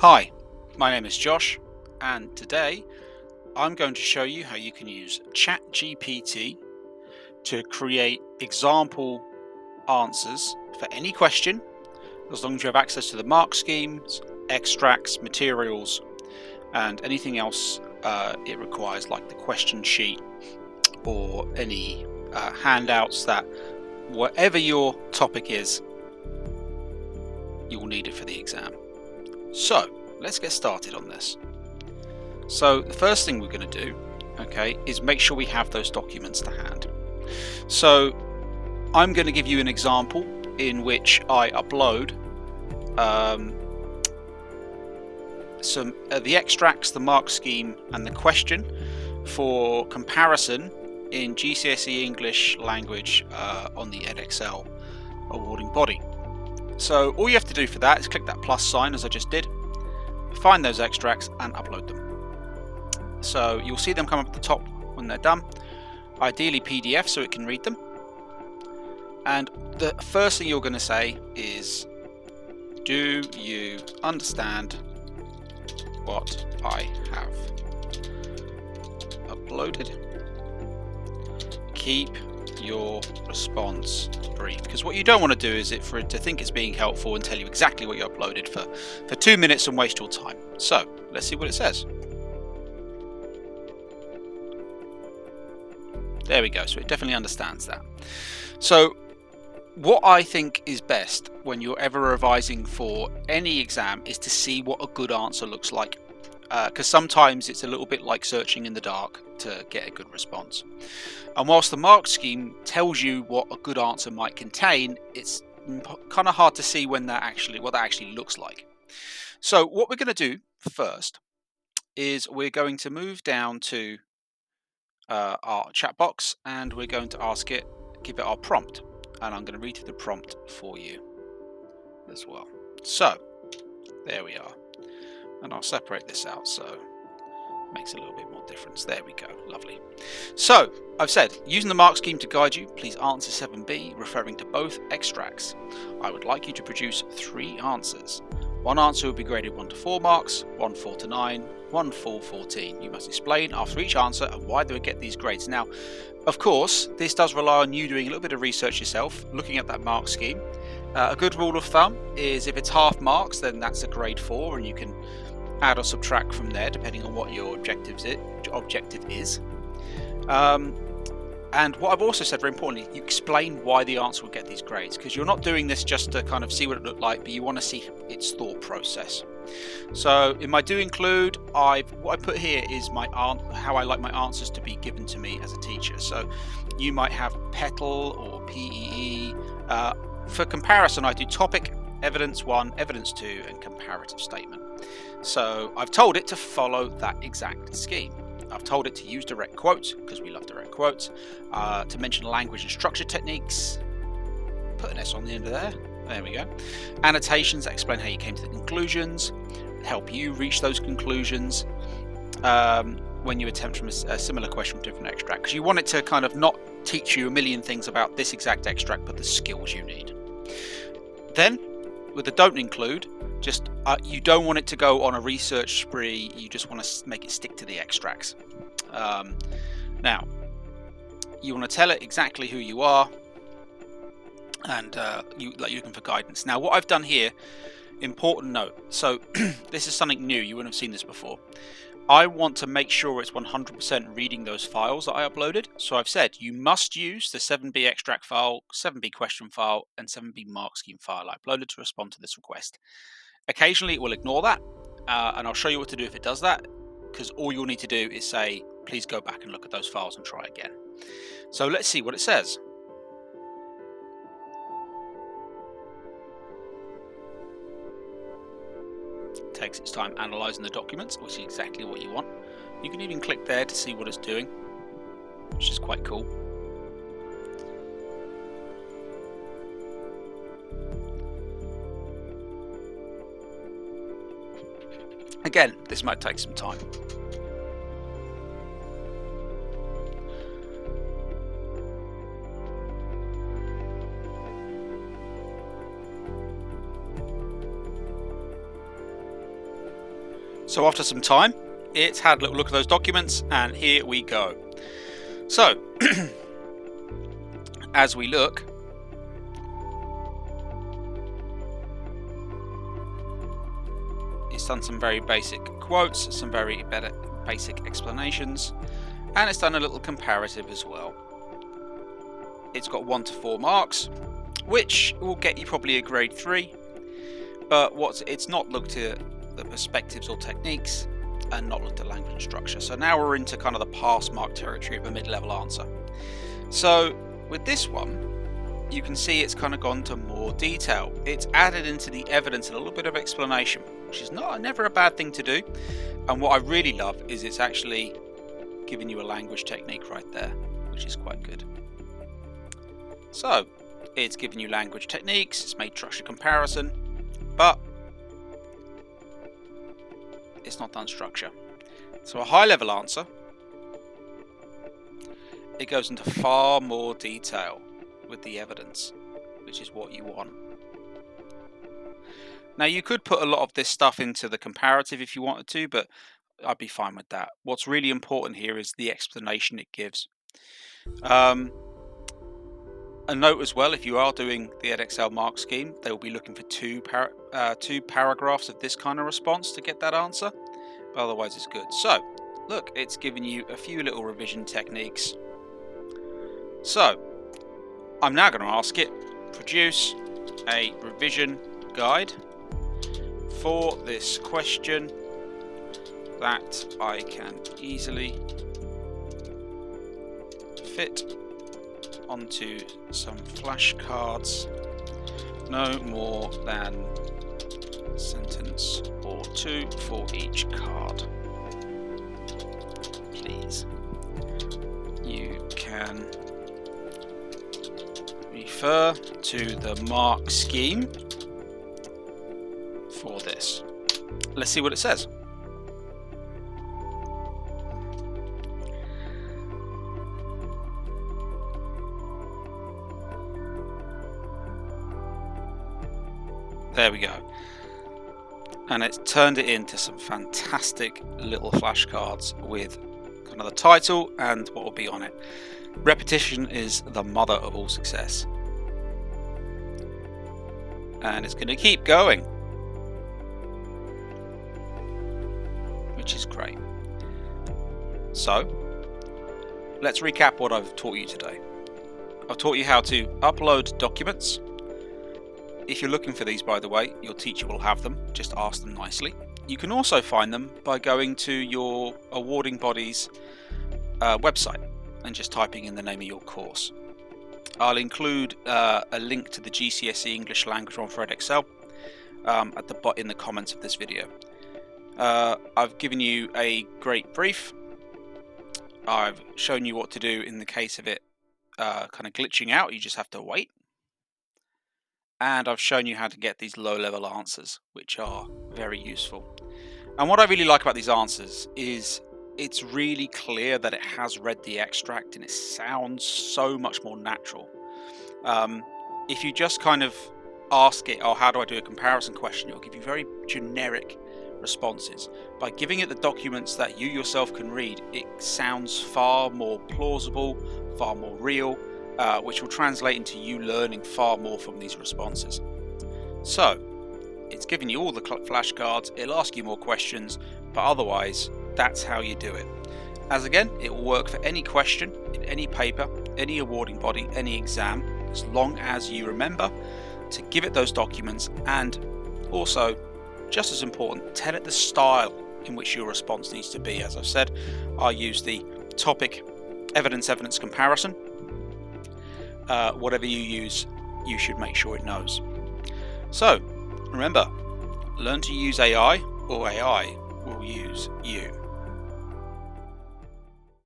Hi, my name is Josh, and today I'm going to show you how you can use ChatGPT to create example answers for any question, as long as you have access to the mark schemes, extracts, materials, and anything else it requires, like the question sheet or any handouts that, whatever your topic is, you will need it for the exam. So let's get started on this. So the first thing we're going to do, okay, is make sure we have those documents to hand. So I'm going to give you an example in which I upload some the extracts, the mark scheme, and the question for comparison in GCSE English language on the edXL awarding body. So all you have to do for that is click that plus sign, as I just did, find those extracts and upload them. So you'll see them come up at the top when they're done, ideally PDF so it can read them. And the first thing you're going to say is, do you understand what I have uploaded? Keep your response brief, because what you don't want to do is for it to think it's being helpful and tell you exactly what you uploaded for 2 minutes and waste your time. So let's see what it says. There we go, so it definitely understands that. So what I think is best when you're ever revising for any exam is to see what a good answer looks like, because sometimes it's a little bit like searching in the dark to get a good response. And whilst the mark scheme tells you what a good answer might contain, it's kind of hard to see what that actually looks like. So what we're going to do first is we're going to move down to our chat box, and we're going to give it our prompt, and I'm going to read through the prompt for you as well. So there we are, and I'll separate this out so it makes a little bit more difference. There we go, lovely. So I've said, using the mark scheme to guide you, please answer 7B, referring to both extracts. I would like you to produce 3 answers. One answer will be graded 1 to 4 marks, 1 4 to 9, 1 full 14. You must explain after each answer and why they would get these grades. Now, of course, this does rely on you doing a little bit of research yourself, looking at that mark scheme. A good rule of thumb is if it's half marks, then that's a grade 4, and you can add or subtract from there depending on what your objective is. And what I've also said, very importantly, you explain why the answer will get these grades, because you're not doing this just to kind of see what it looked like, but you want to see its thought process. So in my do include, what I put here is how I like my answers to be given to me as a teacher. So you might have PETAL or PEE. For comparison, I do topic, evidence 1, evidence 2, and comparative statement. So I've told it to follow that exact scheme. I've told it to use direct quotes, because we love direct quotes, to mention language and structure techniques, put an S on the end of there we go, annotations that explain how you came to the conclusions, help you reach those conclusions when you attempt from a similar question from different extract, because you want it to kind of not teach you a million things about this exact extract, but the skills you need. Then with the don't include, just you don't want it to go on a research spree, you just want to make it stick to the extracts. Now you want to tell it exactly who you are, and you're looking for guidance. Now what I've done here, important note, so this is something new, you wouldn't have seen this before. I want to make sure it's 100% reading those files that I uploaded. So I've said you must use the 7B extract file, 7B question file, and 7B mark scheme file I uploaded to respond to this request. Occasionally it will ignore that, and I'll show you what to do if it does that, because all you'll need to do is say, please go back and look at those files and try again. So let's see what it says. It takes its time analysing the documents, which is exactly what you want. You can even click there to see what it's doing, which is quite cool. Again, this might take some time. So after some time, it's had a little look at those documents, and here we go. So as we look, it's done some very basic quotes, some very basic explanations, and it's done a little comparative as well. It's got 1 to 4 marks, which will get you probably a grade 3, but it's not looked at the perspectives or techniques, and not looked at language and structure. So now we're into kind of the pass mark territory of a mid-level answer. So with this one, you can see it's kind of gone to more detail. It's added into the evidence a little bit of explanation, which is never a bad thing to do. And what I really love is it's actually giving you a language technique right there, which is quite good. So it's giving you language techniques, it's made structure comparison, but it's not done structure. So a high level answer, it goes into far more detail with the evidence, which is what you want. Now you could put a lot of this stuff into the comparative if you wanted to, but I'd be fine with that. What's really important here is the explanation it gives. A note as well, if you are doing the Edexcel mark scheme, they will be looking for two paragraphs of this kind of response to get that answer, but otherwise it's good. So look, it's given you a few little revision techniques. So I'm now going to ask it, produce a revision guide for this question that I can easily fit onto some flashcards, no more than a sentence or 2 for each card. Please. You can refer to the mark scheme for this. Let's see what it says. There we go. And it's turned it into some fantastic little flashcards with kind of the title and what will be on it. Repetition is the mother of all success. And it's going to keep going, which is great. So let's recap what I've taught you today. I've taught you how to upload documents. If you're looking for these, by the way, your teacher will have them. Just ask them nicely. You can also find them by going to your awarding body's website and just typing in the name of your course. I'll include a link to the GCSE English language one for Edexcel in the comments of this video. I've given you a great brief. I've shown you what to do in the case of it kind of glitching out. You just have to wait. And I've shown you how to get these low-level answers, which are very useful. And what I really like about these answers is it's really clear that it has read the extract and it sounds so much more natural. If you just kind of ask it, oh, how do I do a comparison question, it'll give you very generic responses. By giving it the documents that you yourself can read, it sounds far more plausible, far more real, which will translate into you learning far more from these responses. So it's giving you all the flashcards, it'll ask you more questions, but otherwise that's how you do it. As again, it will work for any question, in any paper, any awarding body, any exam, as long as you remember to give it those documents, and also, just as important, tell it the style in which your response needs to be. As I've said, I use the topic evidence comparison. Whatever you use, you should make sure it knows. So remember, learn to use AI or AI will use you.